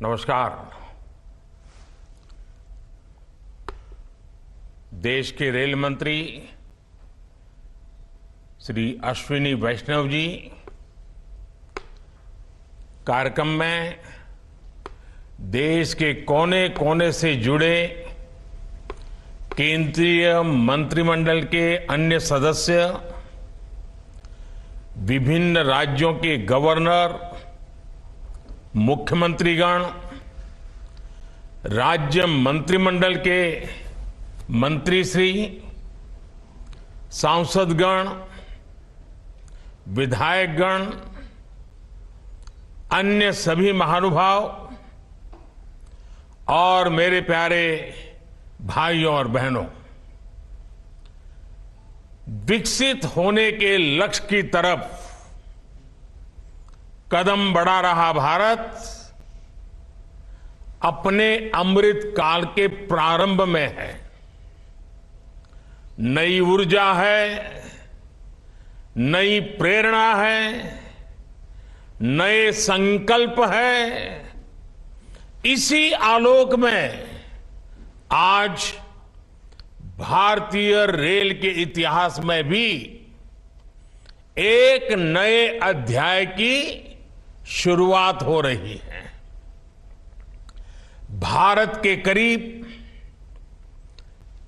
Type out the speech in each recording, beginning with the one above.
नमस्कार। देश के रेल मंत्री श्री अश्विनी वैष्णव जी कार्यक्रम में देश के कोने कोने से जुड़े केंद्रीय मंत्रिमंडल के अन्य सदस्य, विभिन्न राज्यों के गवर्नर, मुख्यमंत्रीगण, राज्य मंत्रिमंडल के मंत्रीश्री, सांसदगण, विधायकगण, अन्य सभी महानुभाव और मेरे प्यारे भाइयों और बहनों, विकसित होने के लक्ष्य की तरफ कदम बढ़ा रहा भारत अपने अमृत काल के प्रारंभ में है। नई ऊर्जा है, नई प्रेरणा है, नए संकल्प है। इसी आलोक में आज भारतीय रेल के इतिहास में भी एक नए अध्याय की शुरुआत हो रही है। भारत के करीब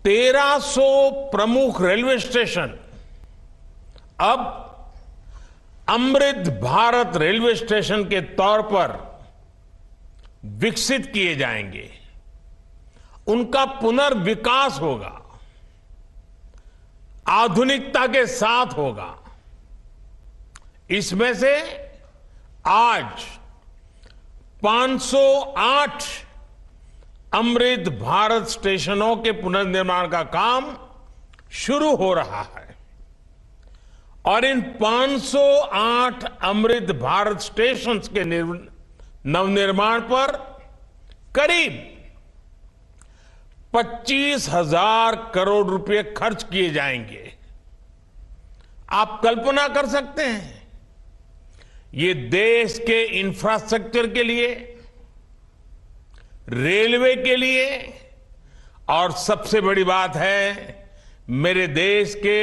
1300 प्रमुख रेलवे स्टेशन अब अमृत भारत रेलवे स्टेशन के तौर पर विकसित किए जाएंगे। उनका पुनर्विकास होगा, आधुनिकता के साथ होगा। इसमें से आज 508 अमृत भारत स्टेशनों के पुनर्निर्माण का काम शुरू हो रहा है और इन 508 अमृत भारत स्टेशन के नवनिर्माण पर करीब 25,000 करोड़ रुपए खर्च किए जाएंगे। आप कल्पना कर सकते हैं, ये देश के इंफ्रास्ट्रक्चर के लिए, रेलवे के लिए और सबसे बड़ी बात है मेरे देश के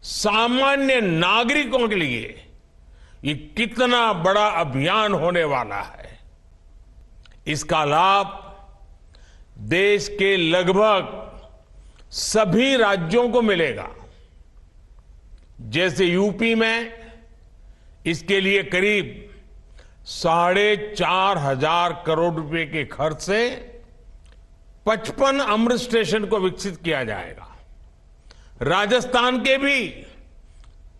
सामान्य नागरिकों के लिए ये कितना बड़ा अभियान होने वाला है। इसका लाभ देश के लगभग सभी राज्यों को मिलेगा। जैसे यूपी में इसके लिए करीब 4,500 करोड़ रुपए के खर्च से 55 अमृत स्टेशन को विकसित किया जाएगा। राजस्थान के भी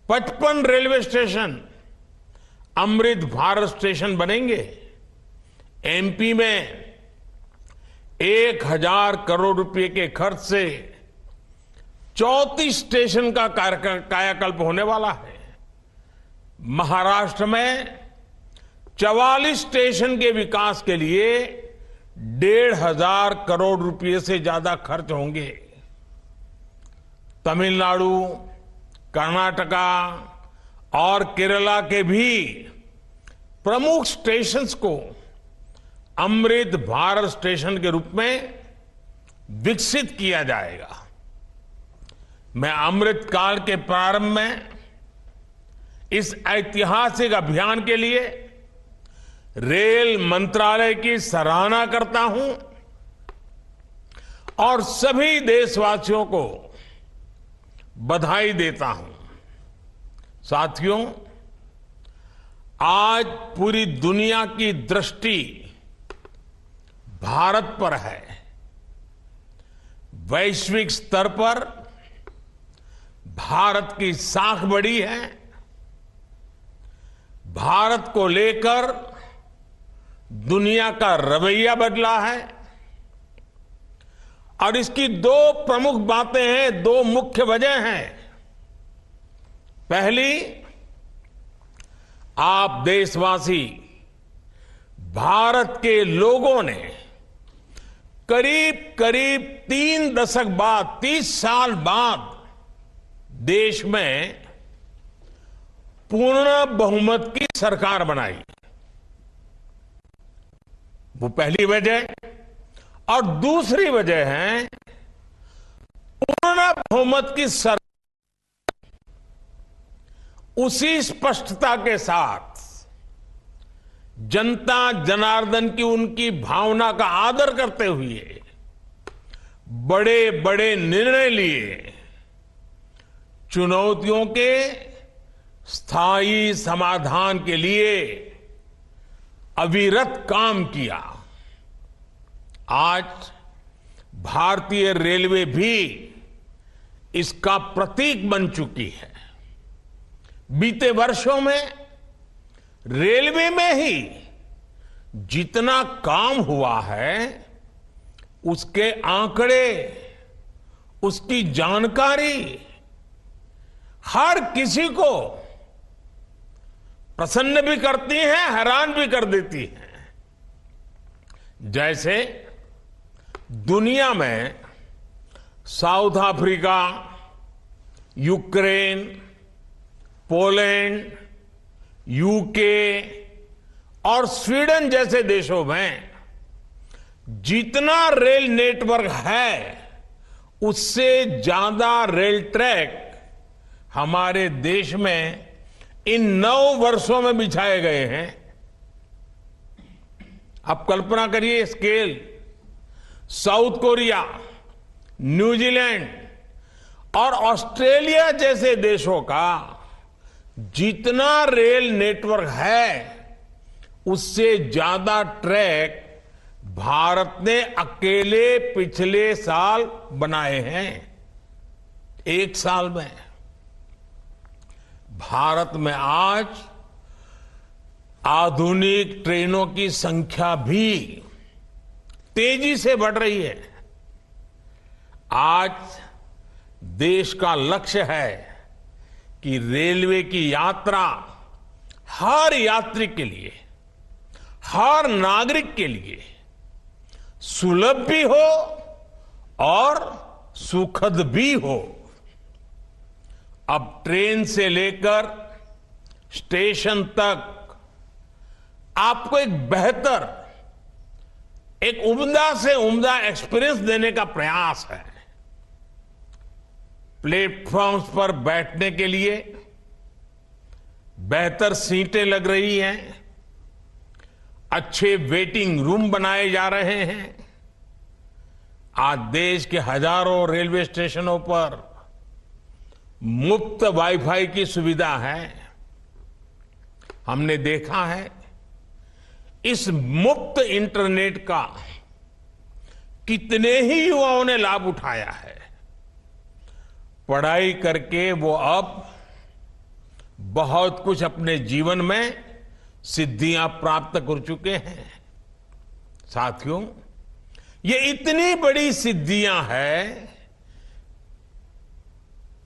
55 railway station Amrit Bharat station बनेंगे। एमपी में 1,000 करोड़ रुपए के खर्च से 34 स्टेशन का कायाकल्प होने वाला है। महाराष्ट्र में 44 स्टेशन के विकास के लिए 1,500 करोड़ रुपए से ज्यादा खर्च होंगे। तमिलनाडु, कर्नाटका और केरला के भी प्रमुख स्टेशंस को अमृत भारत स्टेशन के रूप में विकसित किया जाएगा। मैं अमृत काल के प्रारंभ में इस ऐतिहासिक अभियान के लिए रेल मंत्रालय की सराहना करता हूं और सभी देशवासियों को बधाई देता हूं। साथियों, आज पूरी दुनिया की दृष्टि भारत पर है। वैश्विक स्तर पर भारत की साख बढ़ी है। भारत को लेकर दुनिया का रवैया बदला है और इसकी दो प्रमुख बातें हैं, दो मुख्य वजह हैं। पहली, आप देशवासी, भारत के लोगों ने करीब करीब 3 दशक बाद, 30 साल बाद देश में पूर्ण बहुमत की सरकार बनाई। वो पहली वजह। और दूसरी वजह है पूर्ण बहुमत की सरकार उसी स्पष्टता के साथ जनता जनार्दन की उनकी भावना का आदर करते हुए बड़े बड़े निर्णय लिए, चुनौतियों के स्थायी समाधान के लिए अविरत काम किया। आज भारतीय रेलवे भी इसका प्रतीक बन चुकी है। बीते वर्षों में रेलवे में ही जितना काम हुआ है, उसके आंकड़े, उसकी जानकारी हर किसी को प्रसन्न भी करती है, हैरान भी कर देती है। जैसे दुनिया में south Africa, Ukraine, Poland, UK और स्वीडन जैसे देशों में जितना रेल नेटवर्क है, उससे ज्यादा रेल ट्रैक हमारे देश में इन 9 वर्षों में बिछाए गए हैं। आप कल्पना करिए स्केल। साउथ कोरिया, न्यूजीलैंड और ऑस्ट्रेलिया जैसे देशों का जितना रेल नेटवर्क है, उससे ज्यादा ट्रैक भारत ने अकेले पिछले साल बनाए हैं। एक साल में भारत में आज आधुनिक ट्रेनों की संख्या भी तेजी से बढ़ रही है। आज देश का लक्ष्य है कि रेलवे की यात्रा हर यात्री के लिए, हर नागरिक के लिए सुलभ भी हो और सुखद भी हो। अब ट्रेन से लेकर स्टेशन तक आपको एक बेहतर, एक उम्दा से उम्दा एक्सपीरियंस देने का प्रयास है। प्लेटफॉर्म्स पर बैठने के लिए बेहतर सीटें लग रही हैं, अच्छे वेटिंग रूम बनाए जा रहे हैं। आज देश के हजारों रेलवे स्टेशनों पर मुफ्त वाईफाई की सुविधा है। हमने देखा है इस मुफ्त इंटरनेट का कितने ही युवाओं ने लाभ उठाया है। पढ़ाई करके वो अब बहुत कुछ अपने जीवन में सिद्धियां प्राप्त कर चुके हैं। साथियों, ये इतनी बड़ी सिद्धियां हैं,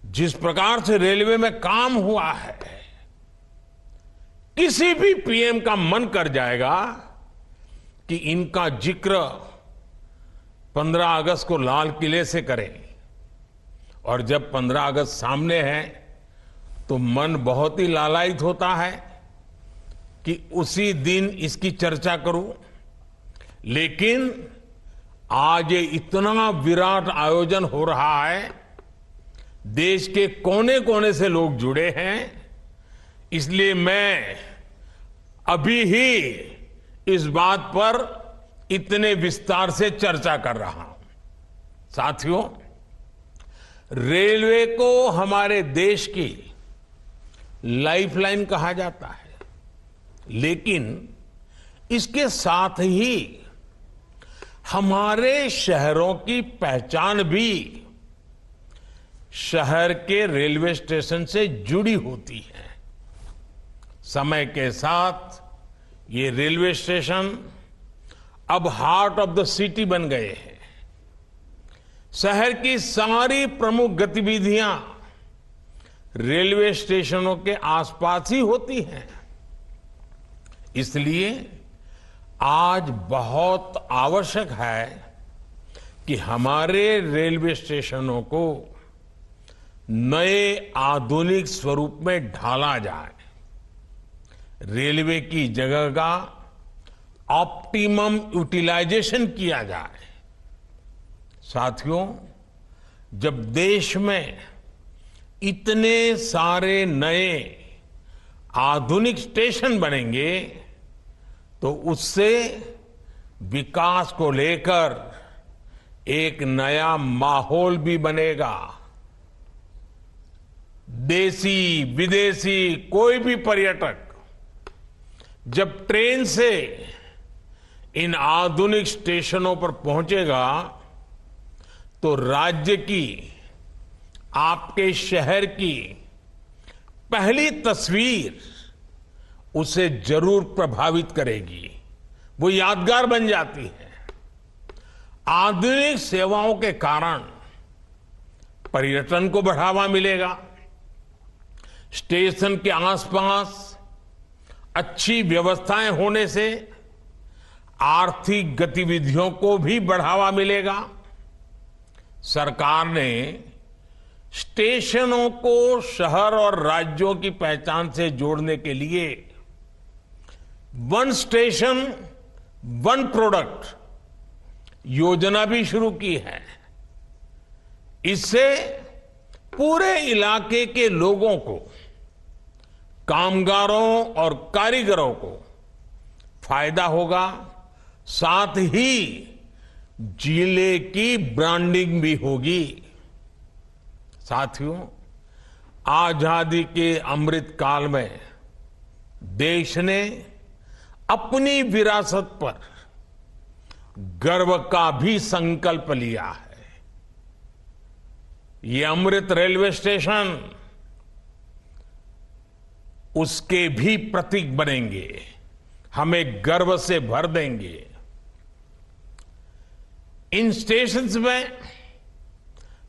जिस प्रकार से रेलवे में काम हुआ है, किसी भी पीएम का मन कर जाएगा कि इनका जिक्र 15 अगस्त को लाल किले से करें। और जब 15 अगस्त सामने है तो मन बहुत ही लालायित होता है कि उसी दिन इसकी चर्चा करूं। लेकिन आज ये इतना विराट आयोजन हो रहा है, देश के कोने कोने से लोग जुड़े हैं, इसलिए मैं अभी ही इस बात पर इतने विस्तार से चर्चा कर रहा हूं। साथियों, रेलवे को हमारे देश की लाइफलाइन कहा जाता है, लेकिन इसके साथ ही हमारे शहरों की पहचान भी शहर के रेलवे स्टेशन से जुड़ी होती है। समय के साथ ये रेलवे स्टेशन अब हार्ट ऑफ द सिटी बन गए हैं। शहर की सारी प्रमुख गतिविधियां रेलवे स्टेशनों के आसपास ही होती हैं। इसलिए आज बहुत आवश्यक है कि हमारे रेलवे स्टेशनों को नए आधुनिक स्वरूप में ढाला जाए। रेलवे की जगह ऑप्टिमम यूटिलाइजेशन किया जाए। साथियों, जब देश में इतने सारे नए आधुनिक स्टेशन बनेंगे तो उससे विकास को लेकर एक नया माहौल भी बनेगा। देसी विदेशी कोई भी पर्यटक जब ट्रेन से इन आधुनिक स्टेशनों पर पहुंचेगा तो राज्य की, आपके शहर की पहली तस्वीर उसे जरूर प्रभावित करेगी, वो यादगार बन जाती है। आधुनिक सेवाओं के कारण पर्यटन को बढ़ावा मिलेगा। स्टेशन के आसपास अच्छी व्यवस्थाएं होने से आर्थिक गतिविधियों को भी बढ़ावा मिलेगा। सरकार ने स्टेशनों को शहर और राज्यों की पहचान से जोड़ने के लिए वन स्टेशन वन प्रोडक्ट योजना भी शुरू की है। इससे पूरे इलाके के लोगों को, कामगारों और कारीगरों को फायदा होगा, साथ ही जिले की ब्रांडिंग भी होगी। साथियों, आजादी के अमृत काल में देश ने अपनी विरासत पर गर्व का भी संकल्प लिया है। ये अमृत रेलवे स्टेशन उसके भी प्रतीक बनेंगे, हमें गर्व से भर देंगे। इन स्टेशंस में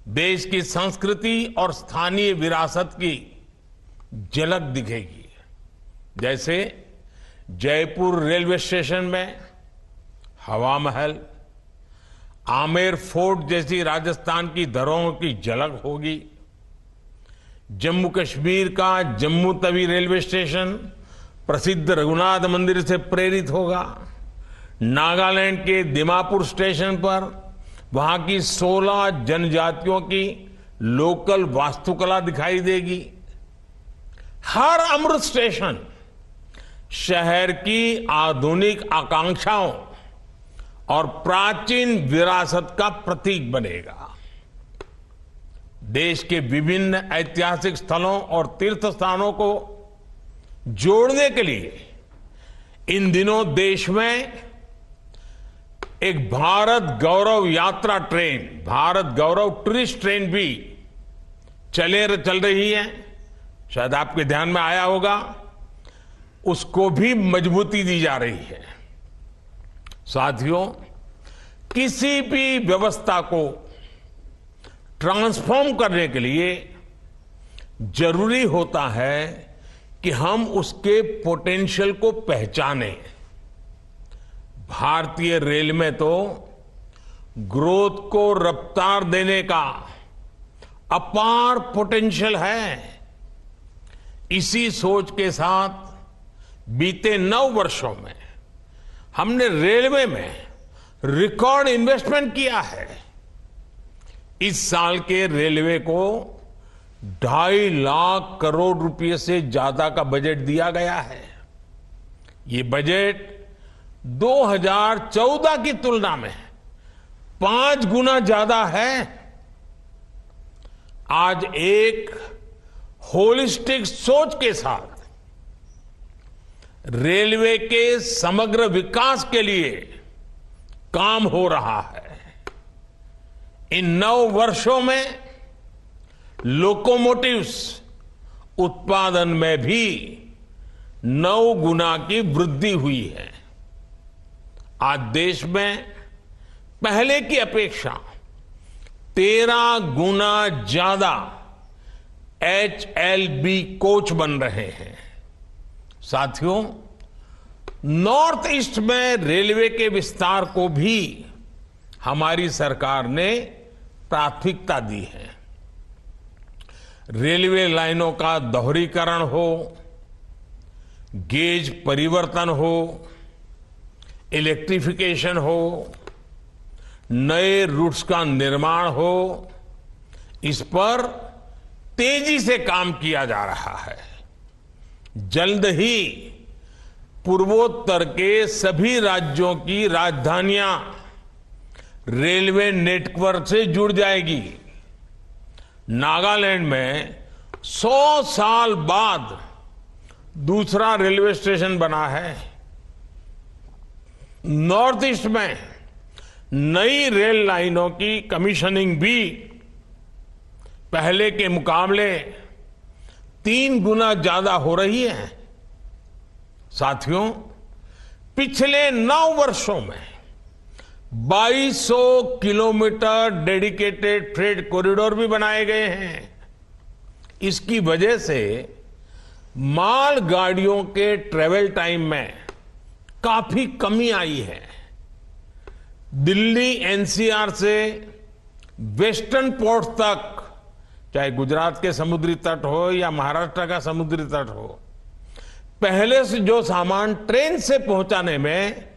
देश की संस्कृति और स्थानीय विरासत की झलक दिखेगी। जैसे जयपुर रेलवे स्टेशन में हवा महल, आमेर फोर्ट जैसी राजस्थान की धरोहरों की झलक होगी। जम्मू कश्मीर का जम्मू तवी रेलवे स्टेशन प्रसिद्ध रघुनाथ मंदिर से प्रेरित होगा। नागालैंड के दिमापुर स्टेशन पर वहां की 16 जनजातियों की लोकल वास्तुकला दिखाई देगी। हर अमृत स्टेशन शहर की आधुनिक आकांक्षाओं और प्राचीन विरासत का प्रतीक बनेगा। देश के विभिन्न ऐतिहासिक स्थलों और तीर्थ स्थानों को जोड़ने के लिए इन दिनों देश में एक भारत गौरव यात्रा ट्रेन, भारत गौरव टूरिस्ट ट्रेन भी चल रही है। शायद आपके ध्यान में आया होगा, उसको भी मजबूती दी जा रही है। साथियों, किसी भी व्यवस्था को ट्रांसफॉर्म करने के लिए जरूरी होता है कि हम उसके पोटेंशियल को पहचानें। भारतीय रेल में तो ग्रोथ को रफ्तार देने का अपार पोटेंशियल है। इसी सोच के साथ बीते 9 वर्षों में हमने रेलवे में रिकॉर्ड इन्वेस्टमेंट किया है। इस साल के रेलवे को 2.5 लाख करोड़ रुपए से ज्यादा का बजट दिया गया है। ये बजट 2014 की तुलना में 5 गुना ज्यादा है। आज एक होलिस्टिक सोच के साथ रेलवे के समग्र विकास के लिए काम हो रहा है। इन 9 वर्षों में लोकोमोटिव्स उत्पादन में भी 9 गुना की वृद्धि हुई है। आज देश में पहले की अपेक्षा 13 गुना ज्यादा HLB कोच बन रहे हैं। साथियों, नॉर्थ ईस्ट में रेलवे के विस्तार को भी हमारी सरकार ने प्राथमिकता दी है। रेलवे लाइनों का दोहरीकरण हो, गेज परिवर्तन हो, इलेक्ट्रिफिकेशन हो, नए रूट्स का निर्माण हो, इस पर तेजी से काम किया जा रहा है। जल्द ही पूर्वोत्तर के सभी राज्यों की राजधानियां रेलवे नेटवर्क से जुड़ जाएगी। नागालैंड में 100 साल बाद दूसरा रेलवे स्टेशन बना है। नॉर्थ ईस्ट में नई रेल लाइनों की कमीशनिंग भी पहले के मुकाबले 3 गुना ज्यादा हो रही है। साथियों, पिछले 9 वर्षों में 2200 किलोमीटर डेडिकेटेड फ्रेट कॉरिडोर भी बनाए गए हैं। इसकी वजह से माल गाड़ियों के ट्रेवल टाइम में काफी कमी आई है। दिल्ली एनसीआर से वेस्टर्न पोर्ट तक, चाहे गुजरात के समुद्री तट हो या महाराष्ट्र का समुद्री तट हो, पहले से जो सामान ट्रेन से पहुंचाने में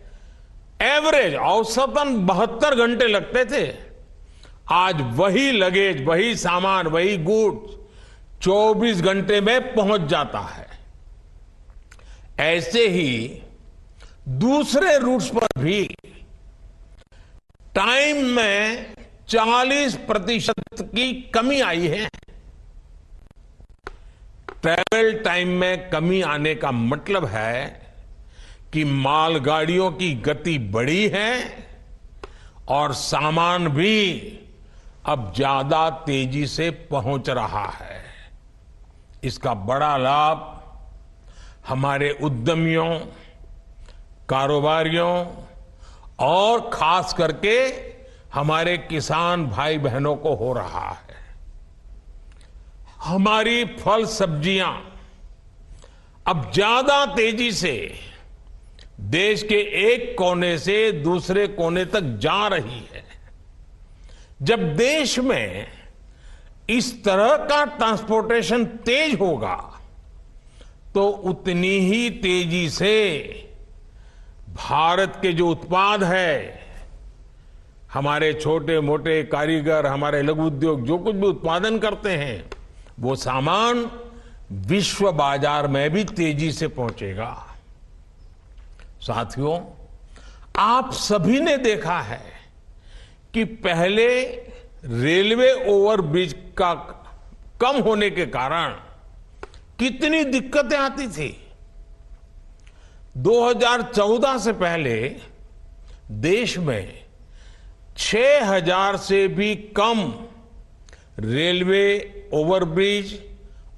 एवरेज औसतन 72 घंटे लगते थे, आज वही लगेज, वही सामान, वही गुड्स 24 घंटे में पहुंच जाता है। ऐसे ही दूसरे रूट्स पर भी टाइम में 40% की कमी आई है। ट्रैवल टाइम में कमी आने का मतलब है कि मालगाड़ियों की गति बढ़ी है और सामान भी अब ज्यादा तेजी से पहुंच रहा है। इसका बड़ा लाभ हमारे उद्यमियों, कारोबारियों और खास करके हमारे किसान भाई बहनों को हो रहा है। हमारी फल सब्जियां अब ज्यादा तेजी से देश के एक कोने से दूसरे कोने तक जा रही है। जब देश में इस तरह का ट्रांसपोर्टेशन तेज होगा तो उतनी ही तेजी से भारत के जो उत्पाद है, हमारे छोटे मोटे कारीगर, हमारे लघु उद्योग जो कुछ भी उत्पादन करते हैं, वो सामान विश्व बाजार में भी तेजी से पहुंचेगा। साथियों, आप सभी ने देखा है कि पहले रेलवे ओवरब्रिज का कम होने के कारण कितनी दिक्कतें आती थी। 2014 से पहले देश में 6000 से भी कम रेलवे ओवरब्रिज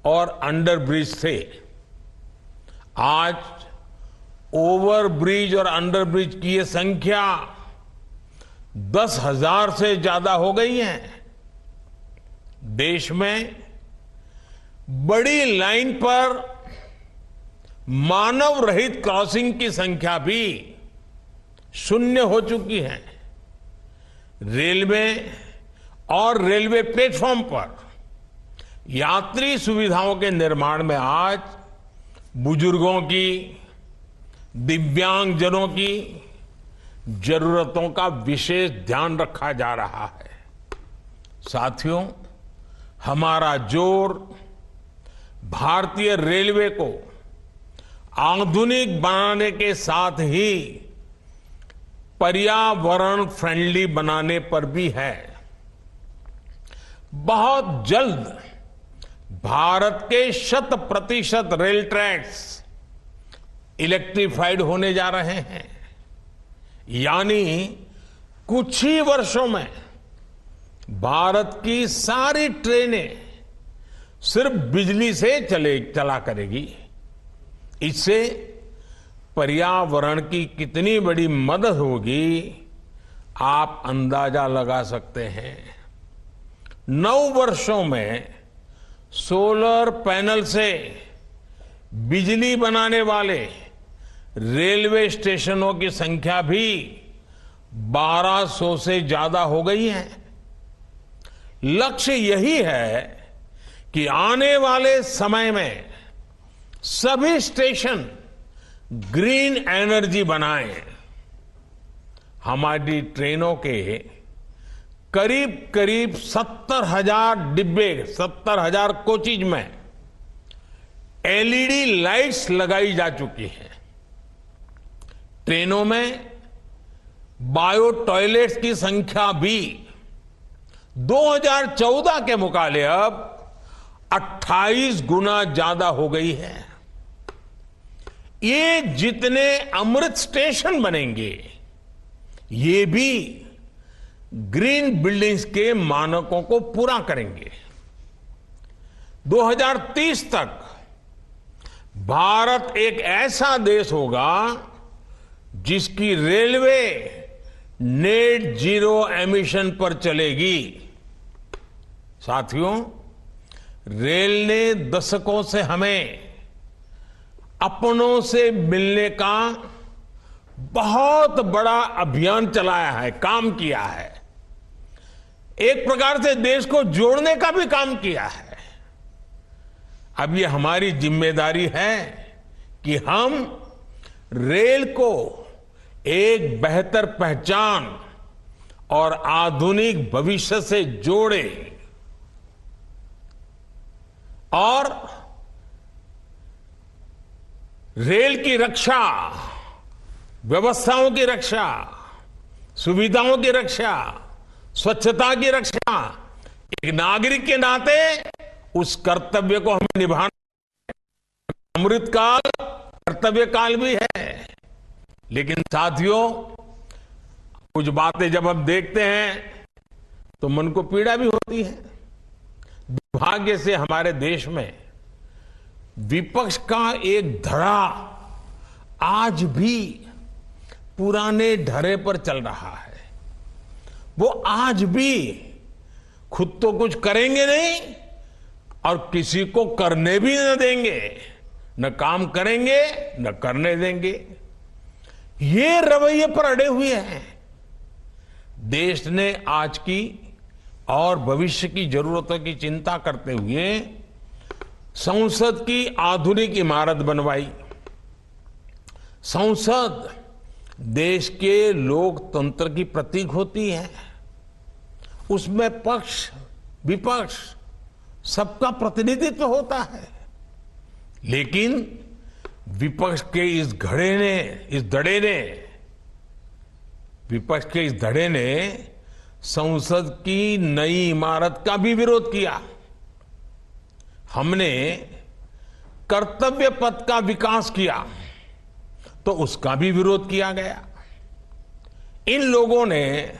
और अंडरब्रिज थे। आज ओवरब्रिज और अंडरब्रिज की ये संख्या 10,000 से ज्यादा हो गई है। देश में बड़ी लाइन पर मानव रहित क्रॉसिंग की संख्या भी 0 हो चुकी है। रेलवे और रेलवे प्लेटफॉर्म पर यात्री सुविधाओं के निर्माण में आज बुजुर्गों की, दिव्यांगजनों की जरूरतों का विशेष ध्यान रखा जा रहा है। साथियों, हमारा जोर भारतीय रेलवे को आधुनिक बनाने के साथ ही पर्यावरण फ्रेंडली बनाने पर भी है। बहुत जल्द भारत के 100% रेल ट्रैक्स इलेक्ट्रिफाइड होने जा रहे हैं। यानी कुछ ही वर्षों में भारत की सारी ट्रेनें सिर्फ बिजली से चला करेगी। इससे पर्यावरण की कितनी बड़ी मदद होगी, आप अंदाजा लगा सकते हैं। 9 वर्षों में सोलर पैनल से बिजली बनाने वाले रेलवे स्टेशनों की संख्या भी 1200 से ज्यादा हो गई है। लक्ष्य यही है कि आने वाले समय में सभी स्टेशन ग्रीन एनर्जी बनाएं हमारी ट्रेनों के करीब करीब 70,000 डिब्बे, 70,000 कोचेज में एलईडी लाइट्स लगाई जा चुकी हैं। ट्रेनों में बायो टॉयलेट्स की संख्या भी 2014 के मुकाबले अब 28 गुना ज्यादा हो गई है। ये जितने अमृत स्टेशन बनेंगे, ये भी ग्रीन बिल्डिंग्स के मानकों को पूरा करेंगे। 2030 तक भारत एक ऐसा देश होगा जिसकी रेलवे नेट जीरो एमिशन पर चलेगी। साथियों, रेल ने दशकों से हमें अपनों से मिलने का बहुत बड़ा अभियान चलाया है, काम किया है। एक प्रकार से देश को जोड़ने का भी काम किया है। अब ये हमारी जिम्मेदारी है कि हम रेल को एक बेहतर पहचान और आधुनिक भविष्य से जोड़ें और रेल की रक्षा, व्यवस्थाओं की रक्षा, सुविधाओं की रक्षा, स्वच्छता की रक्षा, एक नागरिक के नाते उस कर्तव्य को हमें निभाना। अमृतकाल कर्तव्य काल भी है। लेकिन साथियों, कुछ बातें जब हम देखते हैं तो मन को पीड़ा भी होती है। दुर्भाग्य से हमारे देश में विपक्ष का एक धड़ा आज भी पुराने ढरे पर चल रहा है। वो आज भी खुद तो कुछ करेंगे नहीं और किसी को करने भी न देंगे, न काम करेंगे न करने देंगे। ये रवैये पर अड़े हुए हैं। देश ने आज की और भविष्य की जरूरतों की चिंता करते हुए संसद की आधुनिक इमारत बनवाई। संसद देश के लोकतंत्र की प्रतीक होती है। उसमें पक्ष विपक्ष सबका प्रतिनिधित्व होता है। लेकिन विपक्ष के इस धड़े ने संसद की नई इमारत का भी विरोध किया। हमने कर्तव्य पथ का विकास किया तो उसका भी विरोध किया गया। इन लोगों ने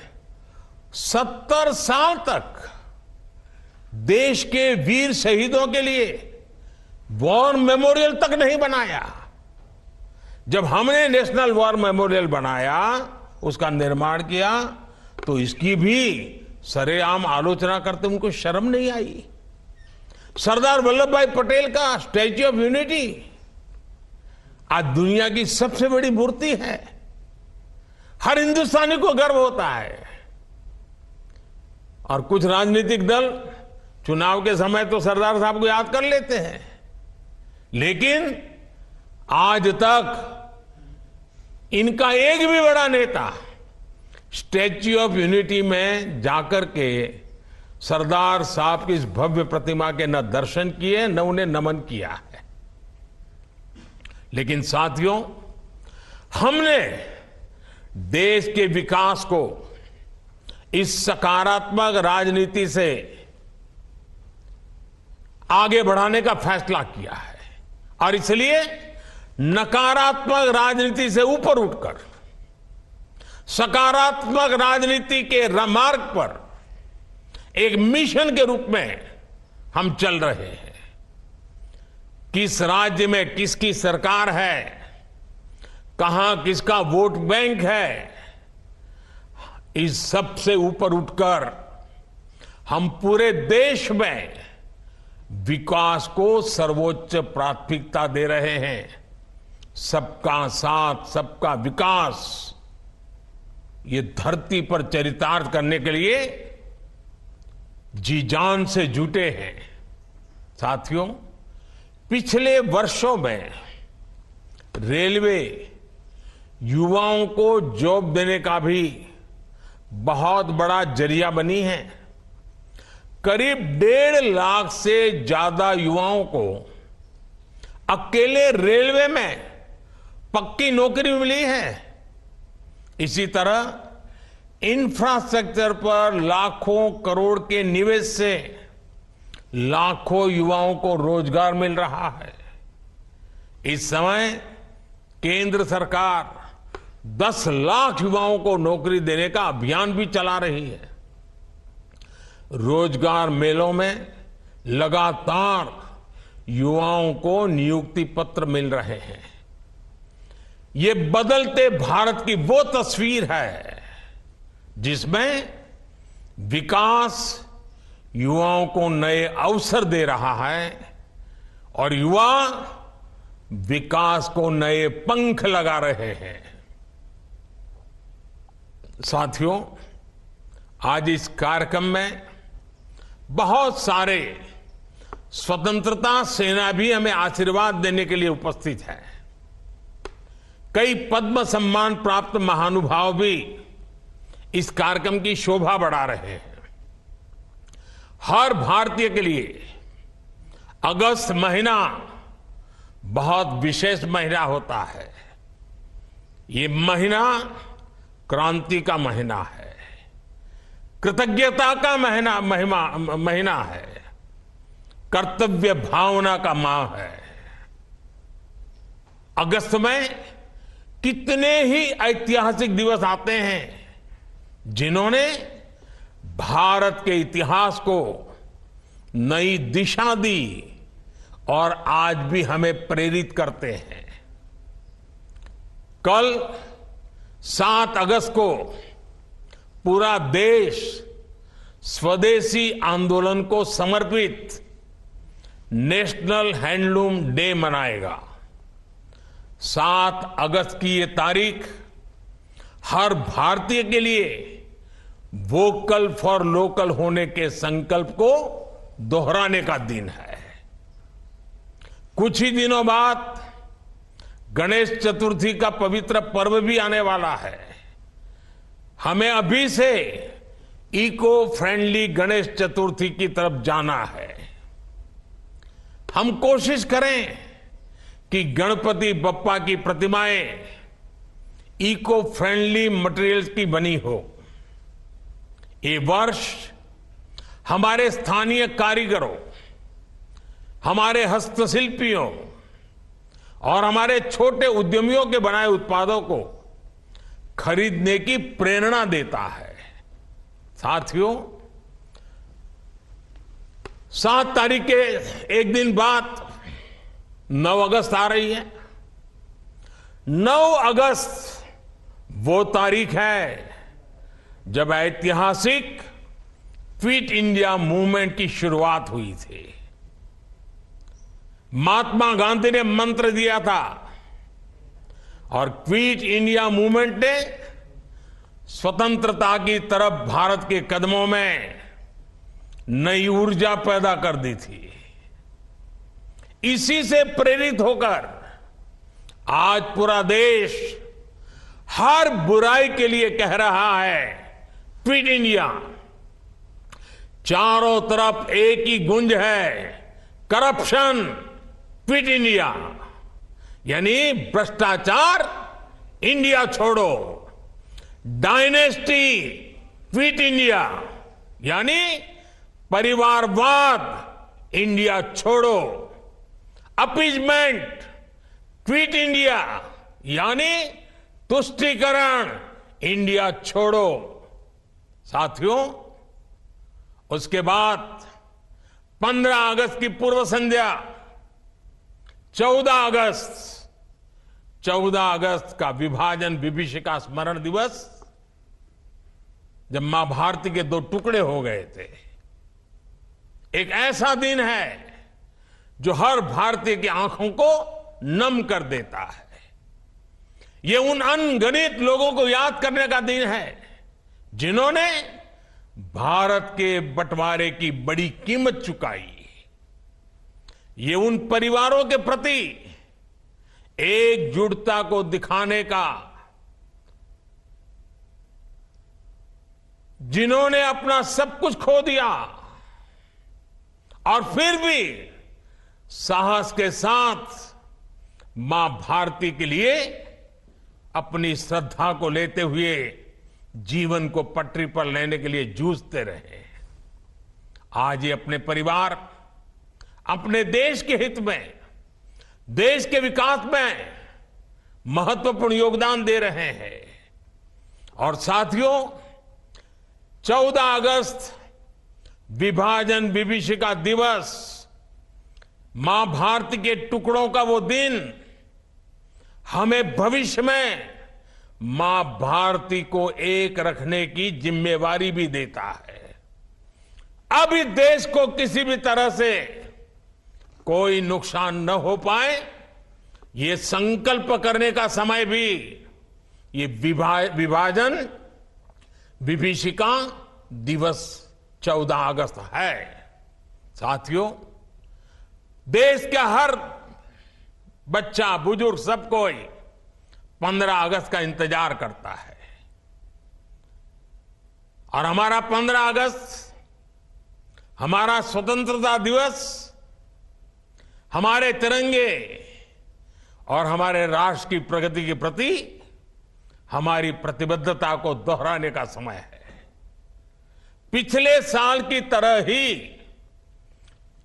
70 साल तक देश के वीर शहीदों के लिए वॉर मेमोरियल तक नहीं बनाया। जब हमने नेशनल वॉर मेमोरियल बनाया, उसका निर्माण किया, तो इसकी भी सरेआम आलोचना करते उनको शर्म नहीं आई। सरदार वल्लभ भाई पटेल का स्टैच्यू ऑफ यूनिटी आज दुनिया की सबसे बड़ी मूर्ति है। हर हिंदुस्तानी को गर्व होता है। और कुछ राजनीतिक दल चुनाव के समय तो सरदार साहब को याद कर लेते हैं, लेकिन आज तक इनका एक भी बड़ा नेता स्टैच्यू ऑफ यूनिटी में जाकर के सरदार साहब की इस भव्य प्रतिमा के न दर्शन किए न उन्हें नमन किया है। लेकिन साथियों, हमने देश के विकास को इस सकारात्मक राजनीति से आगे बढ़ाने का फैसला किया है और इसलिए नकारात्मक राजनीति से ऊपर उठकर सकारात्मक राजनीति के मार्ग पर एक मिशन के रूप में हम चल रहे हैं। किस राज्य में किसकी सरकार है, कहां किसका वोट बैंक है, इस सब से ऊपर उठकर हम पूरे देश में विकास को सर्वोच्च प्राथमिकता दे रहे हैं। सबका साथ सबका विकास, ये धरती पर चरितार्थ करने के लिए जी जान से जुटे हैं। साथियों, पिछले वर्षों में रेलवे युवाओं को जॉब देने का भी बहुत बड़ा जरिया बनी है। करीब 1.5 लाख से ज्यादा युवाओं को अकेले रेलवे में पक्की नौकरी मिली है। इसी तरह इंफ्रास्ट्रक्चर पर लाखों करोड़ के निवेश से लाखों युवाओं को रोजगार मिल रहा है। इस समय केंद्र सरकार 10 लाख युवाओं को नौकरी देने का अभियान भी चला रही है। रोजगार मेलों में लगातार युवाओं को नियुक्ति पत्र मिल रहे हैं। ये बदलते भारत की वो तस्वीर है जिसमें विकास युवाओं को नए अवसर दे रहा है और युवा विकास को नए पंख लगा रहे हैं। साथियों, आज इस कार्यक्रम में बहुत सारे स्वतंत्रता सेनानी हमें आशीर्वाद देने के लिए उपस्थित हैं। कई पद्म सम्मान प्राप्त महानुभाव भी इस कार्यक्रम की शोभा बढ़ा रहे हैं। हर भारतीय के लिए अगस्त महीना बहुत विशेष महीना होता है। ये महीना क्रांति का महीना है, कृतज्ञता का महीना है, कर्तव्य भावना का माह है। अगस्त में कितने ही ऐतिहासिक दिवस आते हैं जिन्होंने भारत के इतिहास को नई दिशा दी और आज भी हमें प्रेरित करते हैं। कल 7 अगस्त को पूरा देश स्वदेशी आंदोलन को समर्पित नेशनल हैंडलूम डे मनाएगा। 7 अगस्त की ये तारीख हर भारतीय के लिए वोकल फॉर लोकल होने के संकल्प को दोहराने का दिन है। कुछ ही दिनों बाद गणेश चतुर्थी का पवित्र पर्व भी आने वाला है। हमें अभी से इको फ्रेंडली गणेश चतुर्थी की तरफ जाना है। हम कोशिश करें कि गणपति बप्पा की प्रतिमाएं इको फ्रेंडली मटेरियल्स की बनी हो। ये वर्ष हमारे स्थानीय कारीगरों, हमारे हस्तशिल्पियों और हमारे छोटे उद्यमियों के बनाए उत्पादों को खरीदने की प्रेरणा देता है। साथियों, 7 तारीख के एक दिन बाद 9 अगस्त आ रही है। 9 अगस्त वो तारीख है जब ऐतिहासिक क्विट इंडिया मूवमेंट की शुरुआत हुई थी। महात्मा गांधी ने मंत्र दिया था और क्विट इंडिया मूवमेंट ने स्वतंत्रता की तरफ भारत के कदमों में नई ऊर्जा पैदा कर दी थी। इसी से प्रेरित होकर आज पूरा देश हर बुराई के लिए कह रहा है क्विट इंडिया। चारों तरफ एक ही गूंज है, करप्शन क्विट इंडिया, यानी भ्रष्टाचार इंडिया छोड़ो, डायनेस्टी क्विट इंडिया, यानी परिवारवाद इंडिया छोड़ो, अपीजमेंट क्विट इंडिया, यानी तुष्टीकरण इंडिया छोड़ो। साथियों, उसके बाद 15 अगस्त की पूर्व संध्या 14 अगस्त का विभाजन विभीषिका स्मरण दिवस, जब मां भारती के 2 टुकड़े हो गए थे। एक ऐसा दिन है जो हर भारतीय की आंखों को नम कर देता है। ये उन अनगिनत लोगों को याद करने का दिन है जिन्होंने भारत के बंटवारे की बड़ी कीमत चुकाई। ये उन परिवारों के प्रति एकजुटता को दिखाने का जिन्होंने अपना सब कुछ खो दिया और फिर भी साहस के साथ मां भारती के लिए अपनी श्रद्धा को लेते हुए जीवन को पटरी पर लेने के लिए जूझते रहे। आज ये अपने परिवार, अपने देश के हित में, देश के विकास में महत्वपूर्ण योगदान दे रहे हैं। और साथियों, 14 अगस्त विभाजन विभीषिका दिवस, मां भारती के टुकड़ों का वो दिन हमें भविष्य में मां भारती को एक रखने की जिम्मेवारी भी देता है। अब इस देश को किसी भी तरह से कोई नुकसान न हो पाए, ये संकल्प करने का समय भी ये विभाजन विभीषिका दिवस 14 अगस्त है। साथियों, देश का हर बच्चा, बुजुर्ग, सब कोई 15 अगस्त का इंतजार करता है। और हमारा 15 अगस्त, हमारा स्वतंत्रता दिवस, हमारे तिरंगे और हमारे राष्ट्र की प्रगति के प्रति हमारी प्रतिबद्धता को दोहराने का समय है। पिछले साल की तरह ही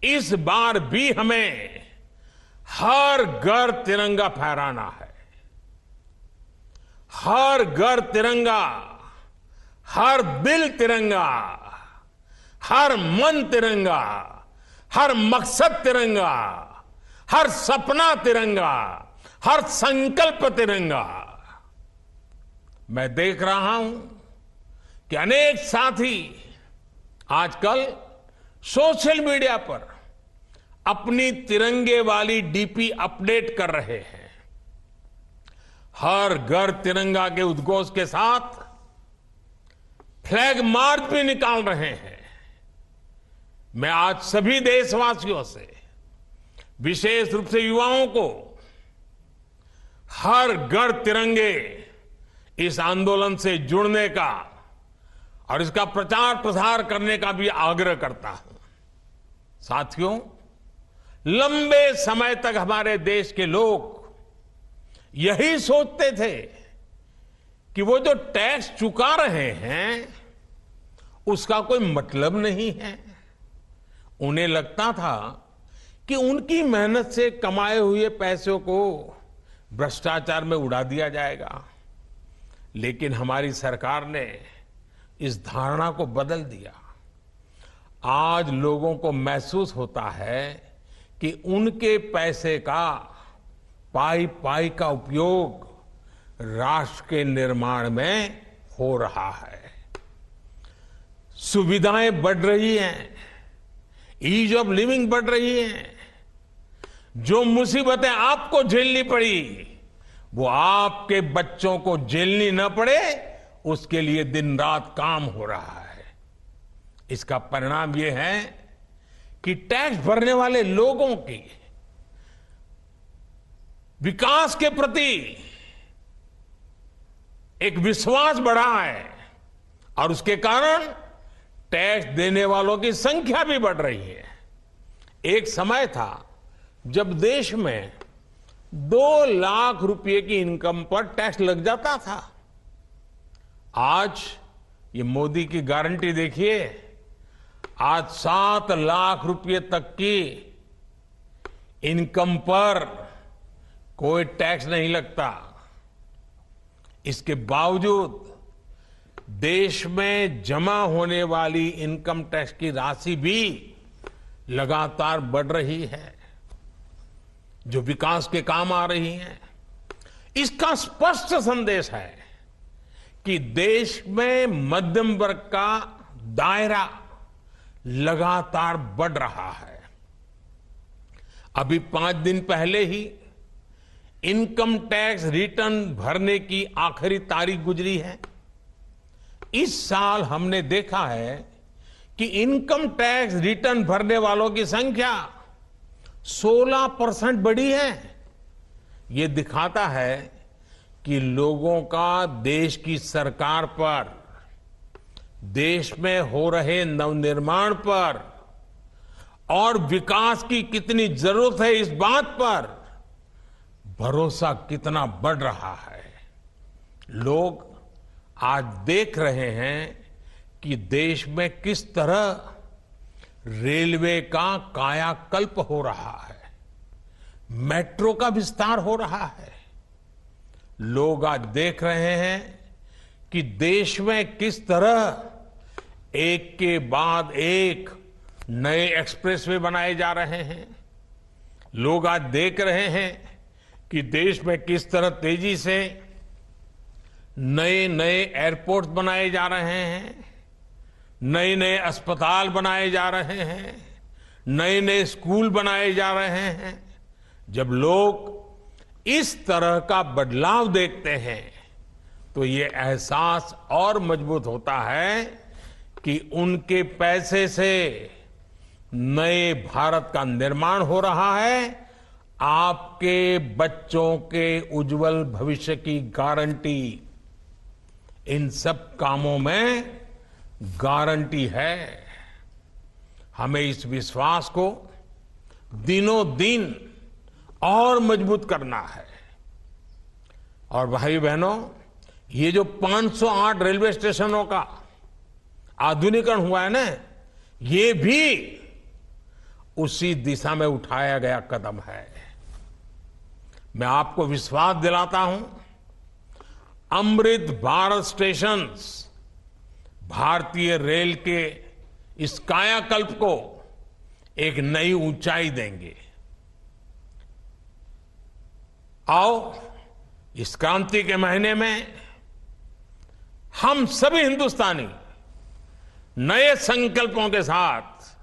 इस बार भी हमें हर घर तिरंगा फहराना है। हर घर तिरंगा, हर दिल तिरंगा, हर मन तिरंगा, हर मकसद तिरंगा, हर सपना तिरंगा, हर संकल्प तिरंगा। मैं देख रहा हूं कि अनेक साथी आजकल सोशल मीडिया पर अपनी तिरंगे वाली डीपी अपडेट कर रहे हैं। हर घर तिरंगा के उद्घोष के साथ फ्लैग मार्च भी निकाल रहे हैं। मैं आज सभी देशवासियों से, विशेष रूप से युवाओं को, हर घर तिरंगे इस आंदोलन से जुड़ने का और इसका प्रचार प्रसार करने का भी आग्रह करता हूं। साथियों, लंबे समय तक हमारे देश के लोग यही सोचते थे कि वो जो टैक्स चुका रहे हैं उसका कोई मतलब नहीं है। उन्हें लगता था कि उनकी मेहनत से कमाए हुए पैसों को भ्रष्टाचार में उड़ा दिया जाएगा। लेकिन हमारी सरकार ने इस धारणा को बदल दिया। आज लोगों को महसूस होता है कि उनके पैसे का पाई पाई का उपयोग राष्ट्र के निर्माण में हो रहा है। सुविधाएं बढ़ रही हैं, ईज ऑफ लिविंग बढ़ रही है। जो मुसीबतें आपको झेलनी पड़ी वो आपके बच्चों को झेलनी न पड़े, उसके लिए दिन रात काम हो रहा है। इसका परिणाम यह है कि टैक्स भरने वाले लोगों की विकास के प्रति एक विश्वास बढ़ा है और उसके कारण टैक्स देने वालों की संख्या भी बढ़ रही है। एक समय था जब देश में 2 लाख रुपए की इनकम पर टैक्स लग जाता था। आज ये मोदी की गारंटी देखिए, आज 7 लाख रुपए तक की इनकम पर कोई टैक्स नहीं लगता। इसके बावजूद देश में जमा होने वाली इनकम टैक्स की राशि भी लगातार बढ़ रही है, जो विकास के काम आ रही है। इसका स्पष्ट संदेश है कि देश में मध्यम वर्ग का दायरा लगातार बढ़ रहा है। अभी 5 दिन पहले ही इनकम टैक्स रिटर्न भरने की आखिरी तारीख गुजरी है। इस साल हमने देखा है कि इनकम टैक्स रिटर्न भरने वालों की संख्या 16% बढ़ी है। ये दिखाता है कि लोगों का देश की सरकार पर देश में हो रहे नवनिर्माण पर और विकास की कितनी जरूरत है इस बात पर भरोसा कितना बढ़ रहा है। लोग आज देख रहे हैं कि देश में किस तरह रेलवे का कायाकल्प हो रहा है, मेट्रो का विस्तार हो रहा है। लोग आज देख रहे हैं कि देश में किस तरह एक के बाद एक नए एक्सप्रेसवे बनाए जा रहे हैं। लोग आज देख रहे हैं कि देश में किस तरह तेजी से नए नए एयरपोर्ट बनाए जा रहे हैं, नए नए अस्पताल बनाए जा रहे हैं, नए नए स्कूल बनाए जा रहे हैं। जब लोग इस तरह का बदलाव देखते हैं तो ये एहसास और मजबूत होता है कि उनके पैसे से नए भारत का निर्माण हो रहा है। आपके बच्चों के उज्जवल भविष्य की गारंटी इन सब कामों में गारंटी है। हमें इस विश्वास को दिनों दिन और मजबूत करना है। और भाई बहनों, ये जो 508 रेलवे स्टेशनों का आधुनिकीकरण हुआ है ना, ये भी उसी दिशा में उठाया गया कदम है। मैं आपको विश्वास दिलाता हूं, अमृत भारत स्टेशंस भारतीय रेल के इस कायाकल्प को एक नई ऊंचाई देंगे। आओ इस क्रांति के महीने में हम सभी हिंदुस्तानी नए संकल्पों के साथ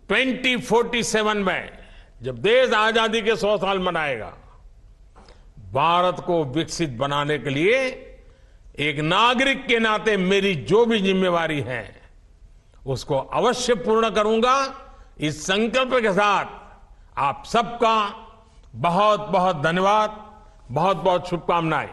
2047 में जब देश आजादी के 100 साल मनाएगा, भारत को विकसित बनाने के लिए एक नागरिक के नाते मेरी जो भी जिम्मेवारी है उसको अवश्य पूर्ण करूंगा। इस संकल्प के साथ आप सबका बहुत बहुत धन्यवाद, बहुत बहुत शुभकामनाएं।